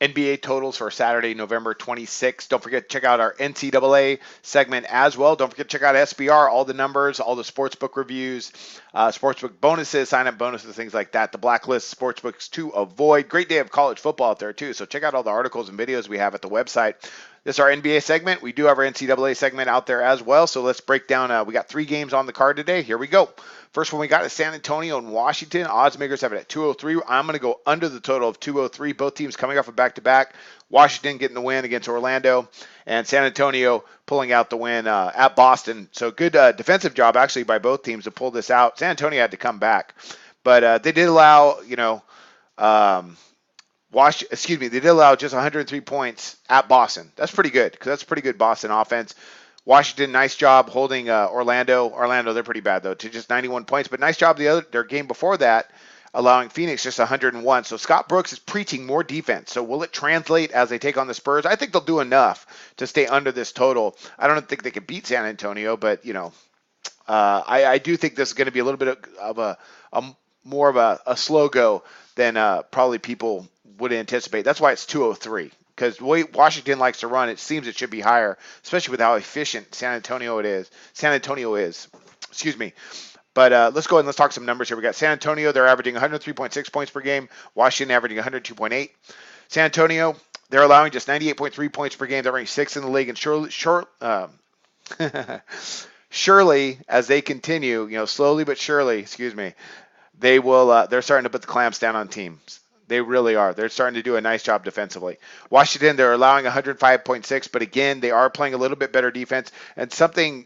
NBA totals for Saturday, November 26th. Don't forget to check out our NCAA segment as well. Don't forget to check out SBR, all the numbers, all the sportsbook reviews, sportsbook bonuses, sign-up bonuses, things like that. The blacklist sportsbooks to avoid. Great day of college football out there too. So check out all the articles and videos we have at the website. This is our NBA segment. We do have our NCAA segment out there as well. So let's break down. We got 3 games on the card today. Here we go. First one we got is San Antonio and Washington. Odds makers have it at 203. I'm going to go under the total of 203. Both teams coming off a back-to-back. Washington getting the win against Orlando, and San Antonio pulling out the win at Boston. So good defensive job actually by both teams to pull this out. San Antonio had to come back, but they did allow, they did allow just 103 points at Boston. That's pretty good because that's pretty good Boston offense. Washington, nice job holding Orlando. Orlando, they're pretty bad, though, to just 91 points. But nice job their game before that, allowing Phoenix just 101. So Scott Brooks is preaching more defense. So will it translate as they take on the Spurs? I think they'll do enough to stay under this total. I don't think they can beat San Antonio, but, I do think this is going to be a little bit of more of a slow go than probably people would anticipate. That's why it's 203. Because the way Washington likes to run, it seems it should be higher, especially with how efficient San Antonio is. Excuse me. But let's go ahead and let's talk some numbers here. We got San Antonio. They're averaging 103.6 points per game. Washington averaging 102.8. San Antonio, they're allowing just 98.3 points per game. They're ranked 6th in the league. And surely, as they continue, slowly but surely, they will. They're starting to put the clamps down on teams. They really are. They're starting to do a nice job defensively. Washington, they're allowing 105.6, but again, they are playing a little bit better defense. And something,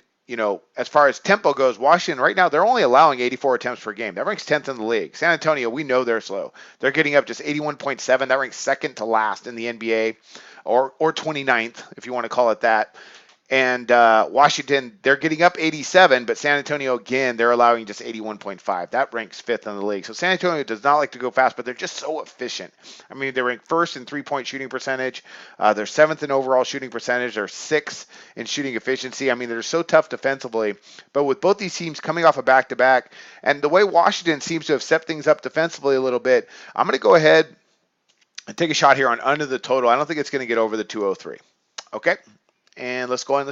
as far as tempo goes, Washington right now, they're only allowing 84 attempts per game. That ranks 10th in the league. San Antonio, we know they're slow. They're getting up just 81.7. That ranks second to last in the NBA, or 29th, if you want to call it that. And Washington, they're getting up 87, but San Antonio, again, they're allowing just 81.5. That ranks 5th in the league. So San Antonio does not like to go fast, but they're just so efficient. I mean, they're ranked 1st in three-point shooting percentage. They're 7th in overall shooting percentage. They're 6th in shooting efficiency. I mean, they're so tough defensively. But with both these teams coming off a back-to-back, and the way Washington seems to have set things up defensively a little bit, I'm going to go ahead and take a shot here on under the total. I don't think it's going to get over the 203. Okay? And let's go on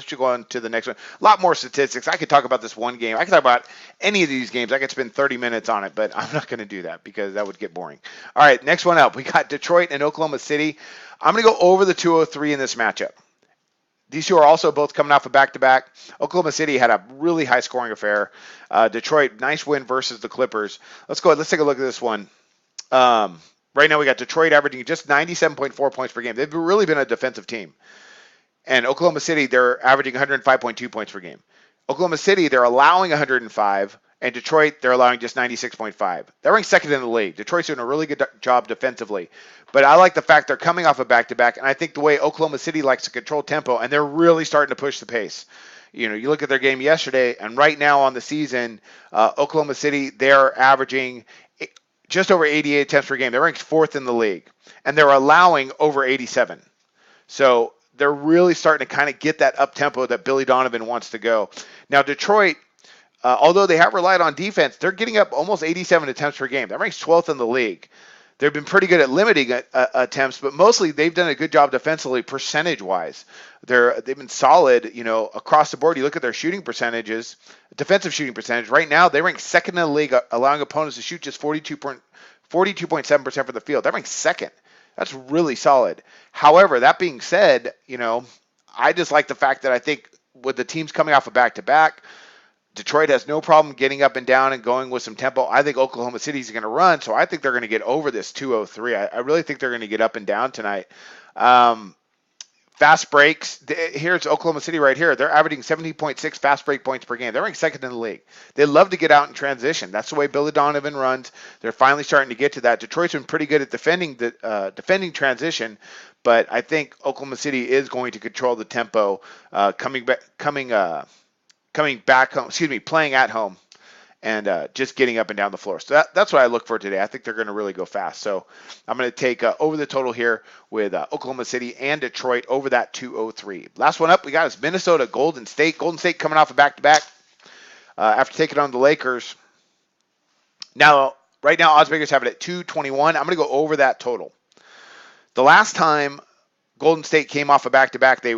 to the next one. A lot more statistics. I could talk about this one game. I could talk about any of these games. I could spend 30 minutes on it, but I'm not going to do that because that would get boring. All right, next one up. We got Detroit and Oklahoma City. I'm going to go over the 203 in this matchup. These two are also both coming off a back-to-back. Oklahoma City had a really high-scoring affair. Detroit, nice win versus the Clippers. Let's go ahead. Let's take a look at this one. Right now we got Detroit averaging just 97.4 points per game. They've really been a defensive team. And Oklahoma City, they're averaging 105.2 points per game. Oklahoma City, they're allowing 105, and Detroit, they're allowing just 96.5. That ranks 2nd in the league. Detroit's doing a really good job defensively. But I like the fact they're coming off a back-to-back, and I think the way Oklahoma City likes to control tempo, and they're really starting to push the pace. You look at their game yesterday, and right now on the season, Oklahoma City, they're averaging just over 88 attempts per game. They're ranked 4th in the league, and they're allowing over 87. So they're really starting to kind of get that up tempo that Billy Donovan wants to go. Now, Detroit, although they have relied on defense, they're getting up almost 87 attempts per game. That ranks 12th in the league. They've been pretty good at limiting attempts, but mostly they've done a good job defensively percentage-wise. They've been solid, across the board. You look at their shooting percentages, defensive shooting percentage. Right now, they rank 2nd in the league, allowing opponents to shoot just 42.7% from the field. That ranks 2nd. That's really solid. However, that being said, I just like the fact that I think with the teams coming off a back-to-back, Detroit has no problem getting up and down and going with some tempo. I think Oklahoma City is going to run, so I think they're going to get over this 203. I really think they're going to get up and down tonight. Fast breaks. Here's Oklahoma City right here. They're averaging 17.6 fast break points per game. They're ranked 2nd in the league. They love to get out in transition. That's the way Billy Donovan runs. They're finally starting to get to that. Detroit's been pretty good at defending transition, but I think Oklahoma City is going to control the tempo playing at home and just getting up and down the floor. So that's what I look for today. I think they're going to really go fast. So I'm going to take over the total here with Oklahoma City and Detroit over that 203. Last one up we got is Minnesota Golden State. Golden State coming off a back-to-back after taking on the Lakers. Now, right now, odds makers have it at 221. I'm going to go over that total. The last time Golden State came off a back-to-back, they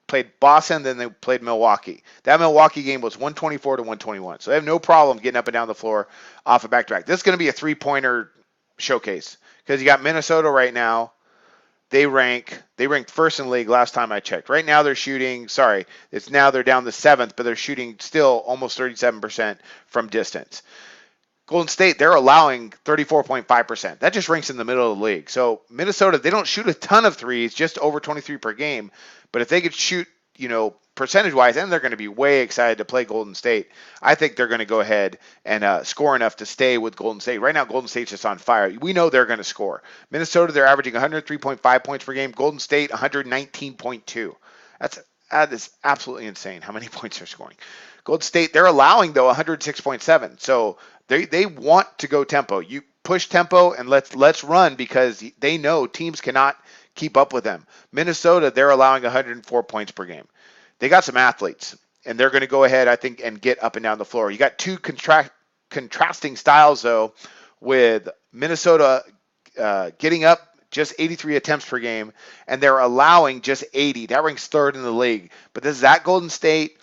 played Boston, then they played Milwaukee. That Milwaukee game was 124 to 121. So they have no problem getting up and down the floor off a back-to-back. This is going to be a three-pointer showcase because you got Minnesota right now. They ranked first in the league last time I checked. Right now they're shooting, they're down to 7th, but they're shooting still almost 37% from distance. Golden State, they're allowing 34.5%. That just ranks in the middle of the league. So Minnesota, they don't shoot a ton of threes, just over 23 per game. But if they could shoot, percentage-wise, and they're going to be way excited to play Golden State, I think they're going to go ahead and score enough to stay with Golden State. Right now, Golden State's just on fire. We know they're going to score. Minnesota, they're averaging 103.5 points per game. Golden State, 119.2. That is absolutely insane how many points they're scoring. Golden State, they're allowing, though, 106.7. So they want to go tempo. You push tempo and let's run because they know teams cannot keep up with them. Minnesota, they're allowing 104 points per game. They got some athletes, and they're going to go ahead, I think, and get up and down the floor. You got two contrasting styles, though, with Minnesota getting up just 83 attempts per game, and they're allowing just 80. That ranks third in the league. But this is at Golden State,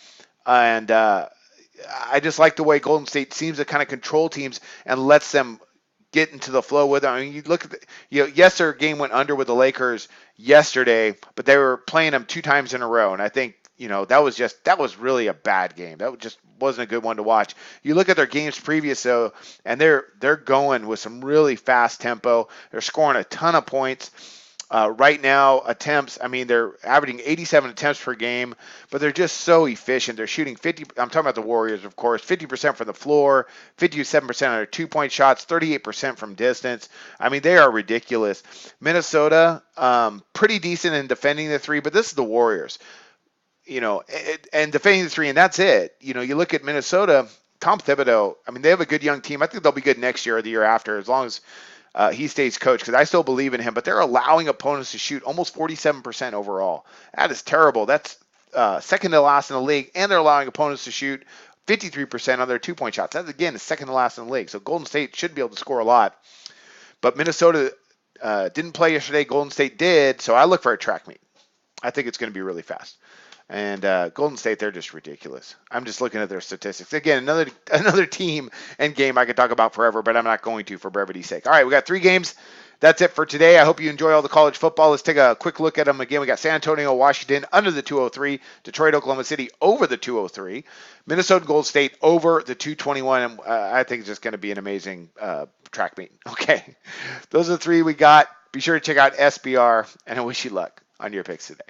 and I just like the way Golden State seems to kind of control teams and lets them get into the flow with them. I mean, you look at yes, their game went under with the Lakers yesterday, but they were playing them 2 times in a row, and I think that was really a bad game. That just wasn't a good one to watch. You look at their games previous though, and they're going with some really fast tempo. They're scoring a ton of points. Right now, attempts, I mean, they're averaging 87 attempts per game, but they're just so efficient. They're shooting 50, I'm talking about the Warriors, of course, 50% from the floor, 57% on their 2-point shots, 38% from distance. I mean, they are ridiculous. Minnesota, pretty decent in defending the 3, but this is the Warriors, and defending the 3, and that's it. You look at Minnesota, Tom Thibodeau, I mean, they have a good young team. I think they'll be good next year or the year after, as long as he stays coach, because I still believe in him, but they're allowing opponents to shoot almost 47% overall. That is terrible. That's second to last in the league, and they're allowing opponents to shoot 53% on their 2-point shots. That's, again, is second to last in the league. So Golden State should be able to score a lot. But Minnesota didn't play yesterday. Golden State did, so I look for a track meet. I think it's going to be really fast. And Golden State, they're just ridiculous. I'm just looking at their statistics. Again, another team and game I could talk about forever, but I'm not going to for brevity's sake. All right, we got 3 games. That's it for today. I hope you enjoy all the college football. Let's take a quick look at them again. We got San Antonio, Washington under the 203, Detroit, Oklahoma City over the 203, Minnesota, Golden State over the 221. And I think it's just going to be an amazing track meet. Okay, those are the 3 we got. Be sure to check out SBR, and I wish you luck on your picks today.